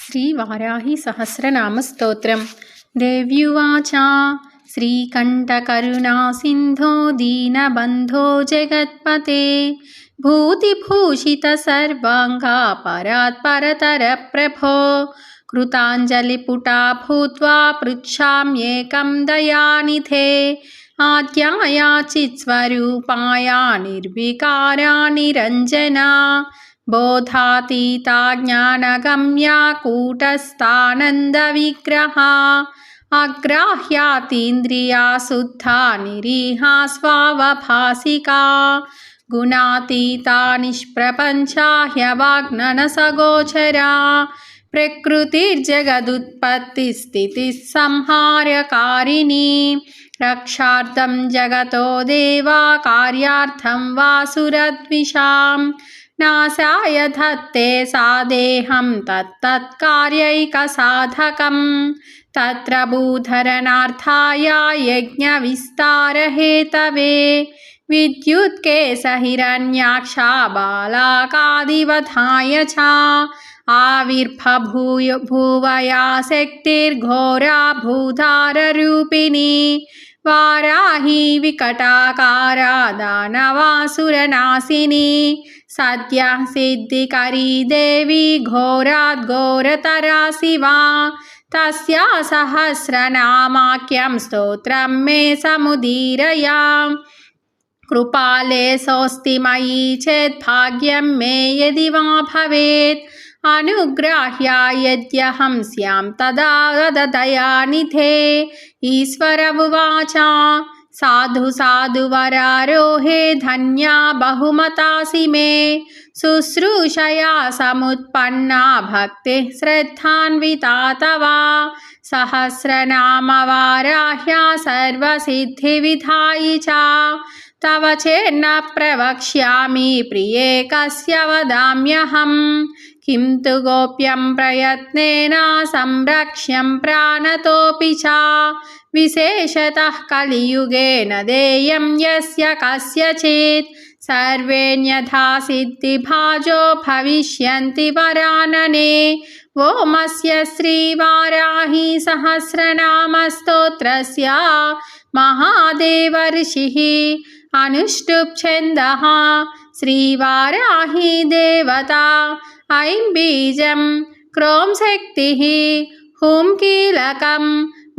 श्रीवाराही सहस्रनामस्तोत्रम्। देव्युवाच श्रीकण्ठकरुणासिन्धो दीनबन्धो जगत्पते भूतिभूषितसर्वाङ्गा परात्परतरप्रभो कृताञ्जलिपुटा भूत्वा पृच्छाम्येकं दयानिधे आद्यायाचित्स्वरूपाया निर्विकारा निरञ्जना बोधातीता ज्ञानगम्या कूटस्थानन्दविग्रहा अग्राह्यातीन्द्रिया शुद्धा निरीहा स्वावभासिका गुणातीता निष्प्रपञ्चा ह्यवाग्ननसगोचरा प्रकृतिर्जगदुत्पत्तिस्थितिः संहारकारिणी रक्षार्थं जगतो देवा कार्यार्थं वा सुरद्विषां नासाय धत्ते सा देहं तत्तत्कार्यैकसाधकं तत्र भूधरणार्थाय यज्ञविस्तारहेतवे विद्युत्केशहिरण्याक्षा बालाकादिवधाय च आविर्भूवया शक्तिर्घोरा भूधाररूपिणी वाराही विकटाकारा दानवासुरनाशिनी सद्यः सिद्धिकरी देवी घोराद्घोरतरा शिवा तस्या सहस्रनामाख्यं स्तोत्रं मे समुदीरय कृपाले सोऽस्ति मयि चेत् भाग्यं मे यदि वा भवेत् अनुग्राह्या यद्यहं स्यां तदा ददयानिधे ईश्वर उवाच साधु साधु वरारोहे धन्या बहुमतासि मे शुश्रूषया समुत्पन्ना भक्तिः श्रद्धान्विता तव सहस्रनामवाराह्या सर्वसिद्धिविधायि च तव चेन्न प्रवक्ष्यामि प्रिये कस्य वदाम्यहं किं तु गोप्यं प्रयत्नेन संरक्ष्यं प्राणतोऽपि च विशेषतः कलियुगे न देयं यस्य कस्यचित् सर्वेण्यथा सिद्धिभाजो भविष्यन्ति वरानने ओमस्य श्रीवाराही सहस्रनामस्तोत्रस्य महादेव ऋषिः अनुष्टुप् छन्दः श्रीवाराही देवता ऐं बीजं क्रों शक्तिः हुं कीलकं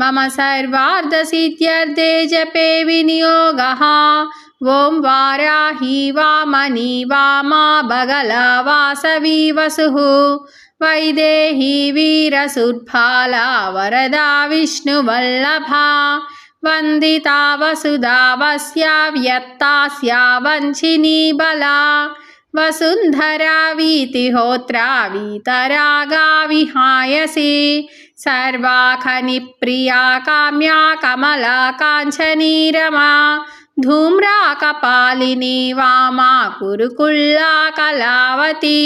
मम सर्वार्थसिद्ध्यर्थे जपे विनियोगः ॐ वाराही वामनी वामा बगला वासवी वसुः वैदेही वीरसुर्भाला वरदा विष्णुवल्लभा वन्दिता वसुधा वस्या व्यत्तास्या वञ्चिनी बला वसुन्धरा वीतिहोत्रा वीतरागा विहायसी सर्वाखनिप्रिया काम्या कमला काञ्चनी रमा धूम्रा कपालिनी वामा कुरुकुल्ला कलावती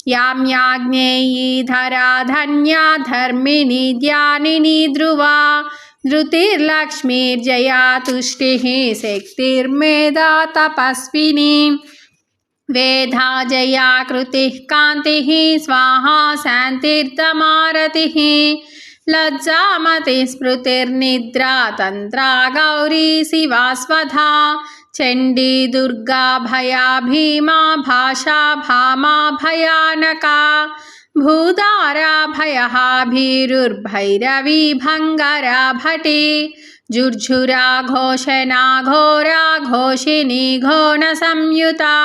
याम्याग्नेयी धरा धन्या धर्मिणी ध्यानिनी ध्रुवा धृतिर्लक्ष्मीर्जया तुष्टिः शक्तिर्मेधा तपस्विनी वेधा जया कृतिः कान्तिः स्वाहा शान्तिर्दमारतिः लज्जामतिः स्मृतिर्निद्रा तन्त्रा गौरी शिवा स्वधा चण्डी दुर्गा भया भीमा भाषा भामा भयानका भूदारा भयः भीरुर्भैरवी भङ्गरा भटी झुर्झुरा घोषणा घोरा घोषिणी घोणसंयुता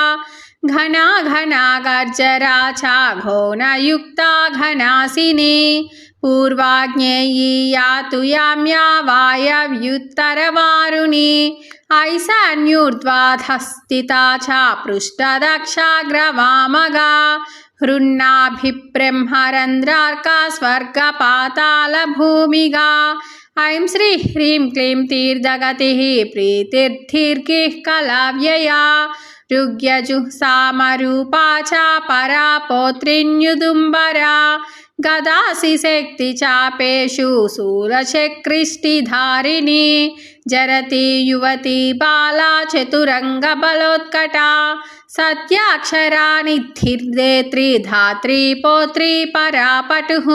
घना घना गर्जरा च घोणयुक्ता घनासिनी पूर्वाग्नेयी यातु याम्या वायव्युत्तरवारुणी ऐशान्यूर्ध्वाधः स्थिता च पृष्ठदक्षाग्रवामगा हृन्नाभिब्रह्मरन्ध्रार्का स्वर्गपातालभूमिगा ऐं श्री ह्रीं क्लीं तीर्थगतिः प्रीतिर्दीर्घिः कलाव्यया ऋग्यजुः सामरूपा च परा पौत्रिण्युदुम्बरा गदासि शक्ति चापेषु शूलचक्रिष्टिधारिणी जरति युवती बाला चतुरंगबलोत्कटा सत्याक्षरा निधिर्देत्री धात्री पौत्री परापटुः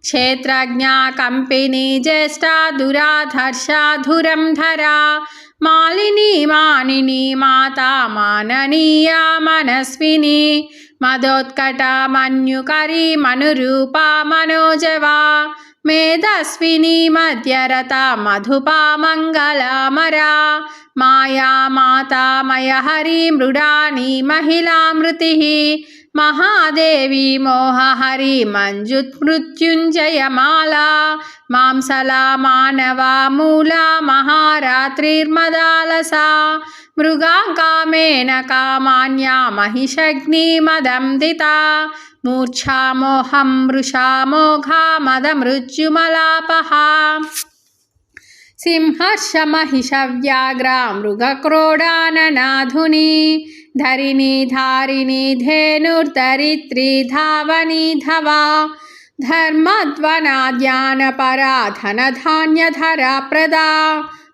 क्षेत्रज्ञा कंपिनी ज्येष्ठा दुराधर्षा धुरंधरा मालिनी मानिनी माता माननीया मनस्विनी मदोत्कटा मन्युकरी मनुरूपा मनोजवा मेधस्विनी मध्यरता मधुपा मंगलामरा माया माता मयहरी मृडानी महिलामृतिः महादेवी मोहहरी मञ्जुमृत्युञ्जयमाला मांसला मानवा मूला महारात्रिर्मदालसा मृगाङ्का मेनका मान्या महिषग्निमदम्दिता मूर्छा मोहं मृषा मोघा मदमृत्युमलापहा सिंहर्षमहिषव्याघ्रा मृगक्रोडाननाधुनी धरिणी धारिणी धेनुर्धरित्री धावनी धवा धर्मध्वनाद्यानपरा धनधान्यधरा प्रदा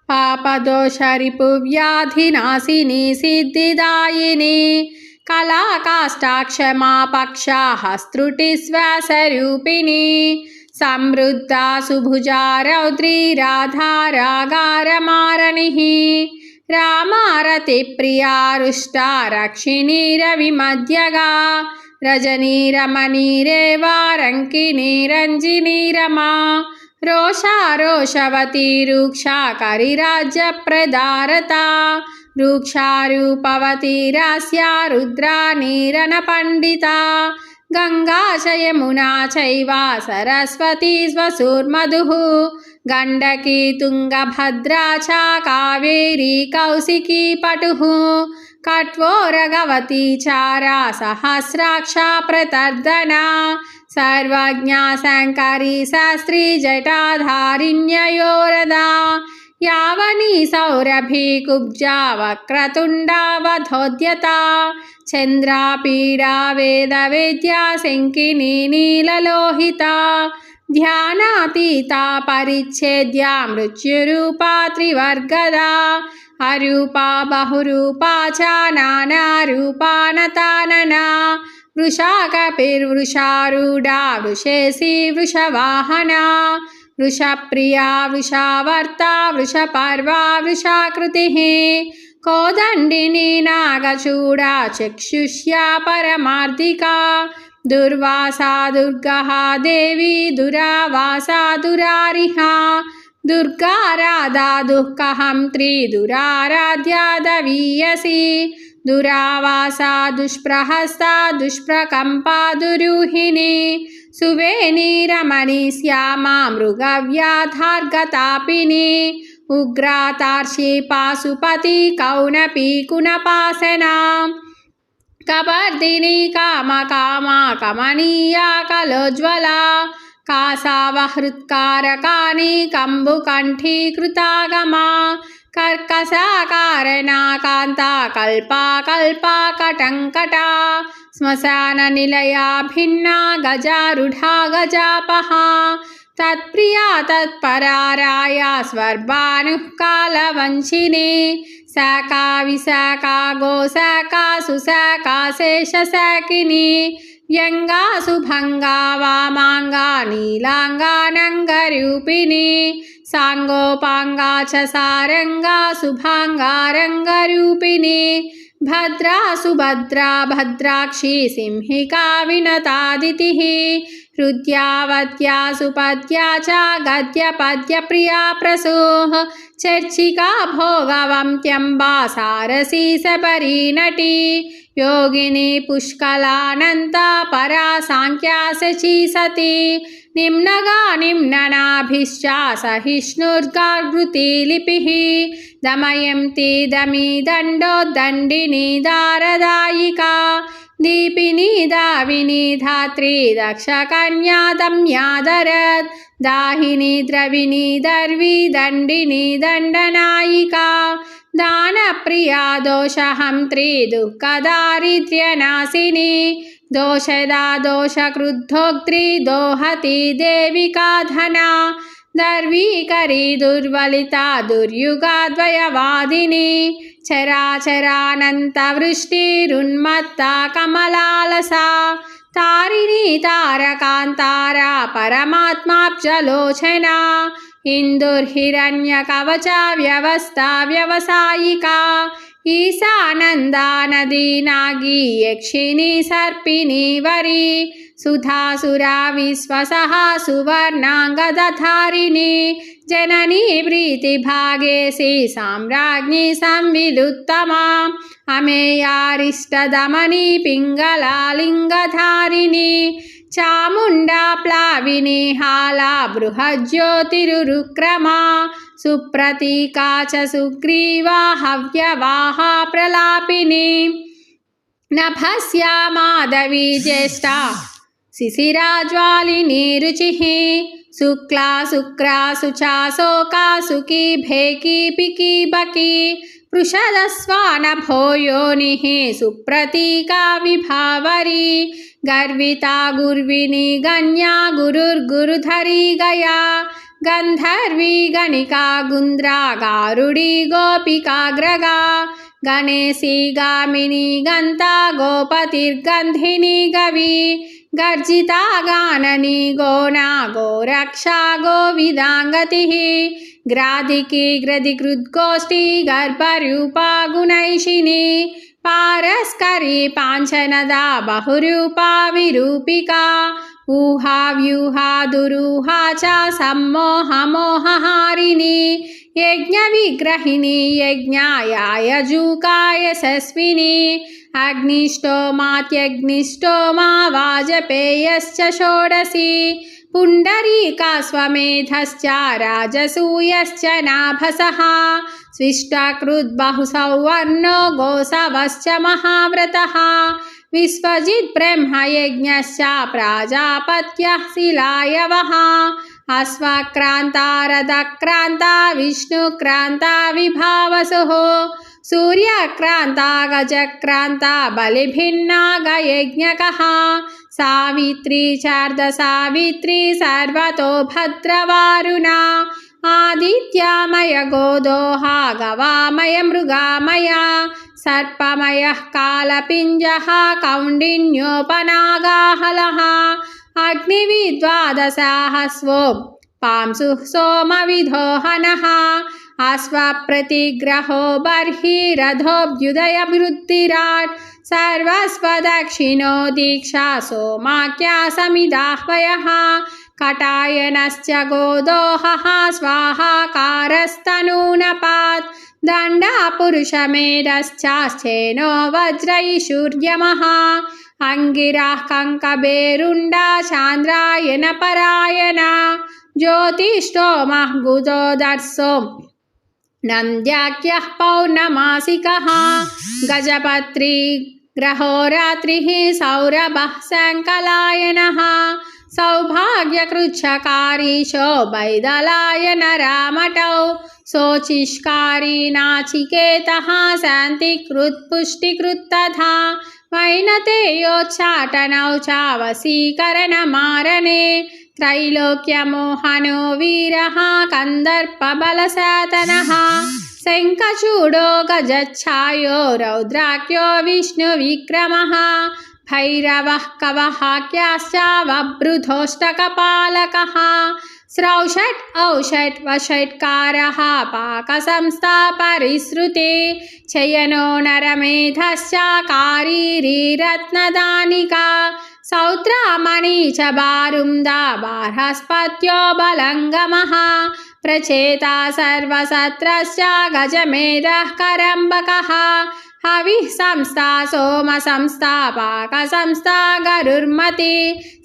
पापदोषरिपुव्याधिनाशिनी सिद्धिदायिनी कलाकाष्ठाक्षमा पक्षा हस्त्रुटिश्वासरूपिणी समृद्धा सुभुजा रौद्री राधा रागारमारणिः रामारतिप्रिया रुष्टा रक्षिणी रविमध्यगा रजनी रमणीरेवा रङ्किनी रञ्जिनी रमा रोषा रोषवती रूक्षा करिराज्यप्रदारता रूक्षा रूपवती रास्या रुद्रा नीरनपण्डिता गंगा च यमुना चैव सरस्वती स्वसूर्मधुः गण्डकी तुंगभद्रा च कावेरी कौशिकी पटुः कट्वोरगवती चारा सहस्राक्षा प्रतर्दना सर्वज्ञा शङ्करी शास्त्री जटाधारिण्ययोरदा यावनी सौरभी कुब्जा वक्रतुण्डावधोद्यता चन्द्रापीडा वेदवेद्या शङ्किनी नीललोहिता ध्यानातीता परिच्छेद्या मृत्युरूपा त्रिवर्गदा अरूपा बहुरूपा च नानारूपा नतानना वृषा कपिर्वृषारूढा वृषेशी वृषवाहना वृषप्रिया वृषावर्ता वृषपर्वा वृषाकृतिः कोदण्डिनी नागचूडा चक्षुष्या परमार्दिका दुर्वासा दुर्गः देवी दुरावासा दुरारिहा दुर्गा राधा दुःखहन्त्री दुराराध्या दवीयसी दुरावासा दुष्प्रहस्ता दुष्प्रकम्पा दुरूहिणी सुवेणी रमणी श्यामा मृगव्याधार्गतापिनी उग्रातार्षी पाशुपति कौनपी कुनपासना कपर्दिनी कामकामा कमनीया कलोज्ज्वला कासावहृत्कारकानि कम्बुकण्ठी कृतागमा कर्कशाकारणा कान्ता कल्पा कल्पा कटङ्कटा श्मशाननिलया भिन्ना गजारूढा गजापहा तत्प्रिया तत्पराराया स्वर्भानुः कालवंशिनी शाका विशाखा गोशाखा सुशाखा शेषशाकिनी व्यङ्गा सुभङ्गा वामाङ्गा नीलाङ्गा नङ्गरूपिणी साङ्गोपाङ्गा च सारङ्गा शुभाङ्गा रङ्गरूपिणी भद्रा सुभद्रा भद्राक्षी सिंहिका विनतादितिः हृद्यावत्या सुपद्या च गद्यपद्यप्रिया प्रसूः चर्चिका भोगवन्त्यम्बा सारसी सबरी नटी योगिनी पुष्कलानन्ता परा साङ्ख्या शची सती निम्नगा निम्ननाभिश्च सहिष्णुर्गावृती लिपिः दमयन्ती दमी दण्डो दण्डिनी दारदायिका दीपिनी दाविनी धात्री दक्षकन्या दम्यादरत् दाहिनी द्रविणी दर्वी दण्डिनी दण्डनायिका दानप्रिया दोषहन्त्री दुःखदारिद्र्यनाशिनी दोषदा दोषकृद्धोक्त्री दोहती देविका धना दर्वीकरी दुर्बलिता दुर्युगाद्वयवादिनी चराचरानन्तवृष्टिरुन्मत्ता कमलालसा तारिणी तारकान्तारा परमात्माब्जलोचना इन्दुर्हिरण्यकवचा व्यवस्था व्यवसायिका ईशानन्दा नदी नागी यक्षिणी सर्पिणी वरी सुधासुरा विश्वसहा सुवर्णाङ्गदधारिणी जननी प्रीतिभागेशी साम्राज्ञी संविदुत्तमा अमेयारिष्टदमनी पिङ्गला लिङ्गधारिणी चामुण्डा प्लाविनी हाला बृहज्योतिरुक्रमा सुप्रतीका च सुग्रीवा हव्यवाहा प्रलापिनी नभस्या माधवी ज्येष्ठा शिशिराज्वालिनी रुचिः शुक्ला शुक्रा शुचा शोका सुकी भेकी पिकी बकी पृषदस्वानभो योनिः सुप्रतीका विभावरी गर्विता गुर्विनी गण्या गुरुर्गुरुधरी गया गन्धर्वी गणिका गुन्द्रा गारुडी गोपिकाग्रगा गणेशी गामिनी गन्ता गोपतिर्गन्धिनी गवी गर्जिता गाननी गोना गोरक्षा गोविदाङ्गतिः ग्राधिकी ग्रधिकृद्गोष्ठी गर्भरूपा गुणैषिणी पारस्करी पाञ्चनदा बहुरूपा विरूपिका ऊहा व्यूहा दुरूहा च सम्मोहमोहहारिणी यज्ञविग्रहिणी यज्ञाया यजूका यशस्विनी अग्निष्टोमात्यग्निष्टोमा वाजपेयश्च षोडशी पुण्डरीका स्वमेधश्च राजसूयश्च नाभसः स्विष्टकृद्बहुसौवर्णो गोसवश्च महाव्रतः विश्वजित् ब्रह्मयज्ञश्च प्राजापत्यः शिलायवः अश्वक्रान्ता रथक्रान्ता विष्णुक्रान्ता विभावसुः सूर्यक्रान्ता गजक्रान्ता बलिभिन्ना गयज्ञकः सावित्री चार्धसावित्री सर्वतो भद्रवारुणा आदित्यामय गोदोहा गवामय मृगामया सर्पमयः कालपिञ्जः कौण्डिन्योपनागाहलः अग्निविद्वादशाहस्वो पांसुः सोमविदोहनः अश्वप्रतिग्रहो बर्हिरथोऽभ्युदयवृत्तिराट् सर्वस्वदक्षिणो दीक्षा सोमाख्या समिदाह्वयः कटायनश्च गोदोहः स्वाहाकारस्तनूनपात् दण्डपुरुषमेधश्चाश्चेनो वज्रैशूर्यमः अङ्गिराः कङ्कबेरुण्डा चान्द्रायणपरायणा ज्योतिष्टोमः गुदोदर्शो नन्द्याख्यः पौर्णमासिकः गजपत्री ग्रहोरात्रिः सौरभः सङ्कलायनः सौभाग्यकृच्छकारीशो वैदलायन रामटौ शोचिष्कारी नाचिकेतः शान्तिकृत्पुष्टिकृत् तथा वैनतेयोच्चाटनौ च वशीकरणमारणे त्रैलोक्यमोहनो वीरः कन्दर्पबलसातनः शङ्खचूडो गजच्छायो रौद्राख्यो विष्णुविक्रमः भैरवः कवहाख्याश्च वभृधोष्टकपालकः स्रौषट् औषट् वषट्कारः पाकसंस्थापरिसृते चयनो नरमेधश्च कारीरत्नदानिका सौत्रामणि च बारुन्दा बार्हस्पत्यो बलङ्गमः प्रचेता सर्वसत्रश्च गजमेधः करम्बकः हविः संस्था सोम संस्था पाकसंस्था गरुर्मति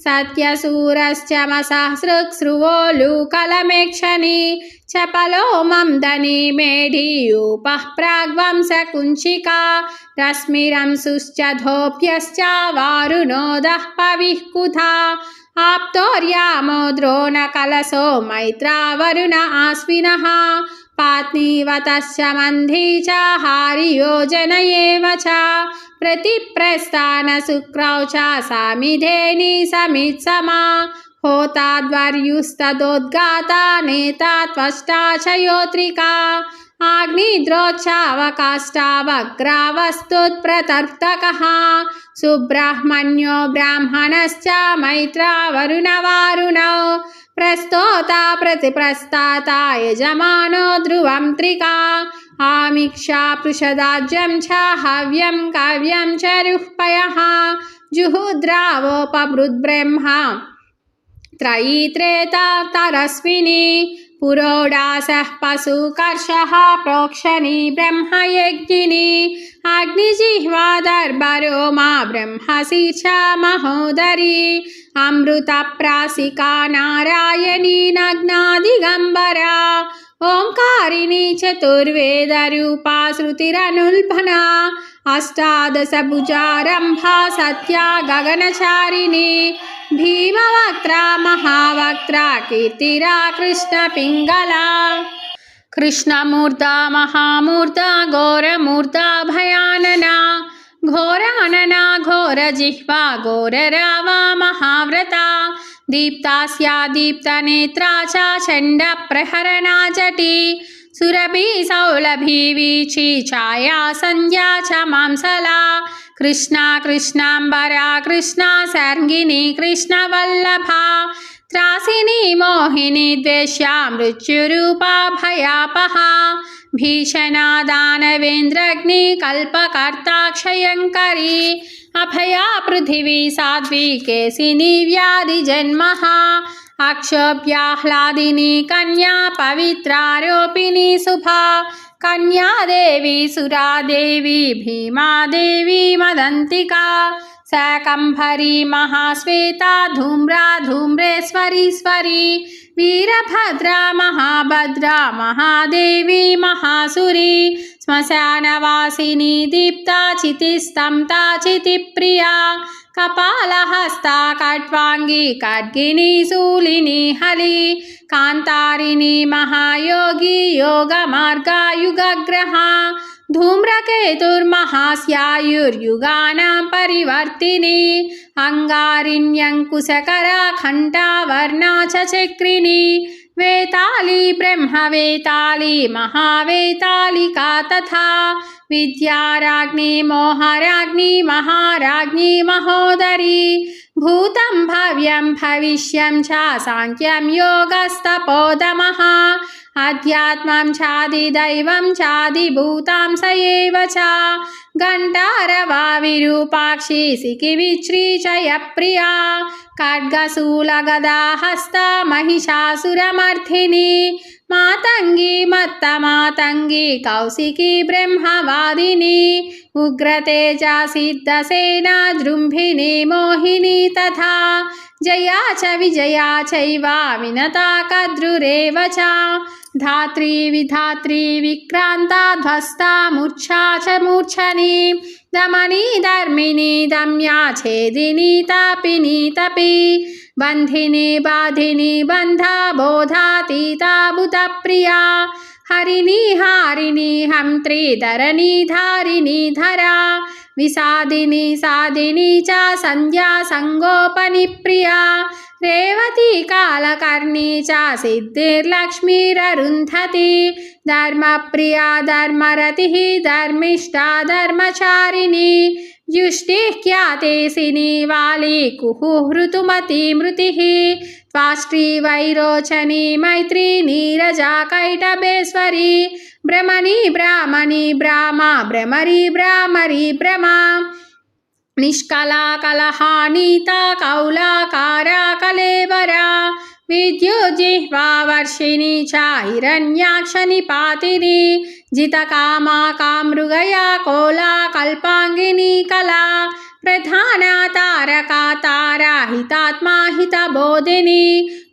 सत्यसूरश्च मसहस्रक्स्रुवोलूकलमेक्षणी चपलो मम्दनी मेढीयूपः प्राग्वंशकुञ्चिका रश्मिरंशुश्च धोप्यश्च वारुणोदः पविः कुधा आप्तोर्यामो द्रोणकलशो मैत्रावरुण आश्विनः पात्नीवतश्च मन्धी च हारियोजन एव च प्रतिप्रस्थानशुक्रौ च समिधेनि समित्समा होताद्वर्युस्तदोद्गाता नेता त्वष्टा च योत्रिका अग्निद्रोच्छावकाष्ठावग्रावस्तुत्प्रतर्तकः सुब्रह्मण्यो ब्राह्मणश्च मैत्रा वरुणवारुणौ प्रस्तोता प्रतिप्रस्ताता यजमानो ध्रुवं त्रिका आमिक्षा पृषदाज्यं च हव्यं काव्यं च रुह्पयः जुहुद्रावोपबृद्ब्रह्मा त्रयी त्रेता तरस्विनी पुरोडासः पशुकर्षः प्रोक्षणी ब्रह्मयज्ञिनी अग्निजिह्वादर्भरो मा ब्रह्मशीर्षा महोदरी अमृतप्रासिका नारायणी नग्नादिगम्बरा ओंकारिणी चतुर्वेदरूपा श्रुतिरनुल्बना अष्टादशभुजारम्भा सत्या गगनचारिणी भीमवक्त्रा महावक्त्रा कीर्तिरा कृष्णपिङ्गला कृष्णमूर्धा महामूर्धा घोरमूर्धा भयानना घोरानना घोरजिह्वा घोररावा महाव्रता दीप्तास्या दीप्तनेत्रा च चण्डप्रहरणा जटी सुरभि सौलभी वीची छाया संध्या च मांसला कृष्णा कृष्णांबरा कृष्णा सर्गिनी कृष्णवल्लभा त्रासिनी मोहिनी द्वेष्या मृत्युरूपा भयापहा भीषणा दानवेन्द्रग्नि कल्पकर्ता क्षयंकरी अभया पृथिवी साध्वी केसिनी व्याधिजन्महा अक्षोभ्याह्लादिनी कन्या पवित्रारोपिणी शुभा कन्या देवी सुरा देवी भीमा देवी मदंतिका शाकंभरी महाश्वेता धूम्रा धूम्रेश्वरीश्वरी वीरभद्रा महाभद्रा महादेवी महासुरी श्मशानवासिनी दीप्ता चितिस्तंता चितिप्रिया कपालहस्ता कट्वांगी खड्गिनी शूलिनी हली कांतारिणी महायोगी योगमार्गा युगग्रहा धूम्रकेतुर्महास्यायुर्युगानां परिवर्तिनी अंगारिण्यंकुशकरा घंटावर्णा च चक्रिणी वेताली ब्रह्मवेताली महावेतालिका तथा विद्याराज्ञी मोहराज्ञी महाराज्ञी महोदरी भूतं भव्यं भविष्यं च सांख्यं योगस्तपोदमः अध्यात्मं चादिदैवं चादिभूतां स एव च घण्टारवाविरूपाक्षी सिकिविच्री जयप्रिया खड्गशूलगदाहस्ता महिषासुरमर्थिनी मातंगी मत्तमातंगी कौशिकी ब्रह्मवादिनी उग्रतेजा सिद्धसेना जृम्भिनी मोहिनी तथा जया च विजया चैव विनता कद्रुरेव च धात्री विधात्री विक्रांता ध्वस्ता मूर्छा च मूर्छनी दमनी धर्मिणी दम्या छेदिनी तापिनी तपी बंधिनी बाधिनी बंधा बोधातीता बुधप्रिया हरिणी हारिणी हंत्री धरणी धारिणी धरा विषादिनी सादिनी च संध्या संगोपनी प्रिया रेवती कालकर्णी च सिद्धिर्लक्ष्मीररुन्धती धर्मप्रिया धर्मरतिः धर्मिष्ठा धर्मचारिणी युष्टिः ख्यातेशिनी वाली कुहुः ऋतुमती मृतिः त्वाष्ट्री वैरोचनी मैत्री नीरजा कैटभेश्वरी भ्रमणी ब्राह्मणी ब्राह्मा भ्रमरी भ्रामरी भ्रमा निष्कला कलहानीता कौलाकारा कलेवरा विद्युज्जिह्वा वर्षिणी च हिरण्याक्ष निपातिनी जितकामा कामृगया कोला कल्पांगिनी कला प्रधाना तारका तारा हितात्मा हितबोधिनी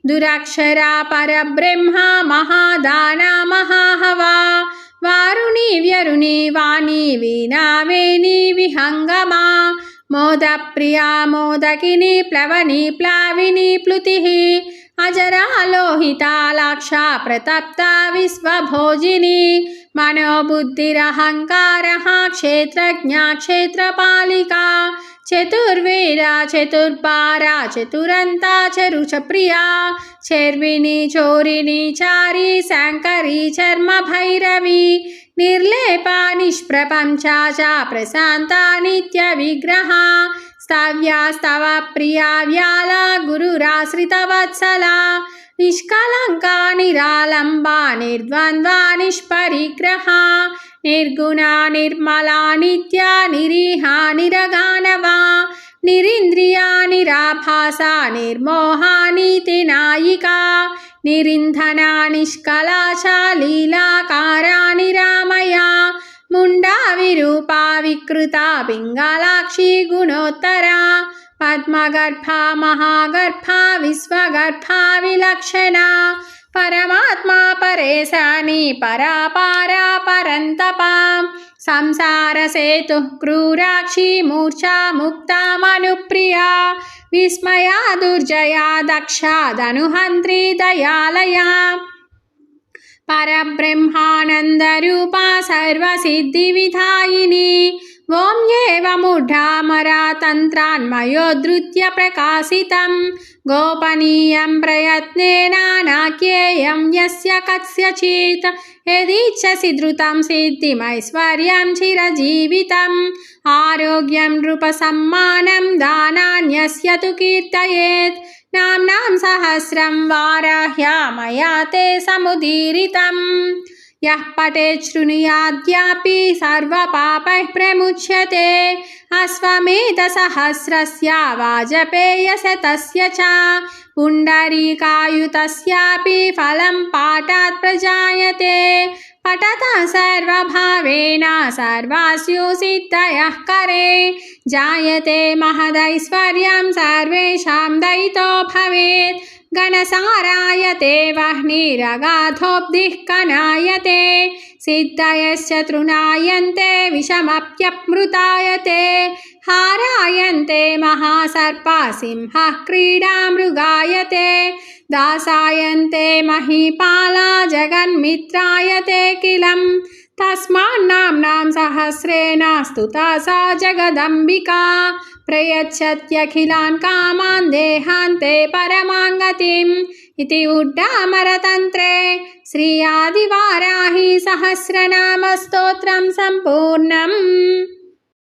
दुराक्षरा परब्रह्मा महादाना महाहवा वारुणी व्यरुणी वाणी वीणा वेणी विहंगमा मोदप्रिया मोदकिनी प्लवनी प्लाविनी प्लुतिः अजरा लोहिता लाक्षा प्रतप्ता विश्वभोजिनी मनोबुद्धिरहङ्कारः क्षेत्रज्ञा क्षेत्रपालिका चतुर्वेदा चतुर्पारा चतुरन्ता चरुचप्रिया चर्विणी चोरिणी चारी शङ्करी चर्मभैरवी निर्लेपा निष्प्रपञ्चा च प्रशान्ता नित्यविग्रहा स्तव्या स्तव प्रिया व्याला गुरुराश्रितवत्सला निष्कलङ्का निरालम्बा निर्द्वन्द्वा निष्परिग्रहा निर्गुणा निर्मला नित्या निरीहा निरगानवा निरिन्द्रिया निराभासा निर्मोहा नीतिनायिका निरिन्धना निष्कला च लीलाकारा निरामया मुण्डा विरूपा विकृता पिङ्गलाक्षी गुणोत्तरा पद्मगर्भा महागर्भा विश्वगर्भा विलक्षणा परमात्मा परेशानी परापारा परन्तपा संसारसेतुः क्रूराक्षी मूर्छा मुक्ता मनुप्रिया विस्मया दुर्जया दक्षा धनुहन्त्री दयालया परब्रह्मानन्दरूपा सर्वसिद्धिविधायिनी ॐ एवमुढामरा तन्त्रान्मयोद्धृत्य प्रकाशितं गोपनीयं प्रयत्नेन नाज्ञेयं यस्य कस्यचित् यदीच्छसि धृतं सिद्धिमैश्वर्यं चिरजीवितम् आरोग्यं नृपसम्मानं दानान्यस्य तु कीर्तयेत् नाम्नां सहस्रं वाराह्या मया ते समुदीरितम् यः पठेत् शृणुयाद्यापि सर्वपापैः प्रमुच्यते अश्वमेधसहस्रस्य वाजपेयशतस्य च पुण्डरीकायुतस्यापि फलं पाठात् प्रजायते पठतः सर्वभावेन सर्वास्यु सिद्धयः करे जायते महदैश्वर्यं सर्वेषां दयितो भवेत् गणसारायते वह्निरगाधोऽब्धिः कनायते सिद्धयश्च तृणायन्ते विषमप्यमृतायते हारायन्ते महासर्पा सिंहः क्रीडामृगायते दासायन्ते महीपाला जगन्मित्रायते किलम् तस्मान्नाम्नां सहस्रेण स्तुता सा जगदम्बिका प्रयच्छत्यखिलान् कामान् देहान्ते परमां गतिम् इति उड्डामरतन्त्रे श्री आदिवाराही सहस्रनामस्तोत्रं सम्पूर्णम्।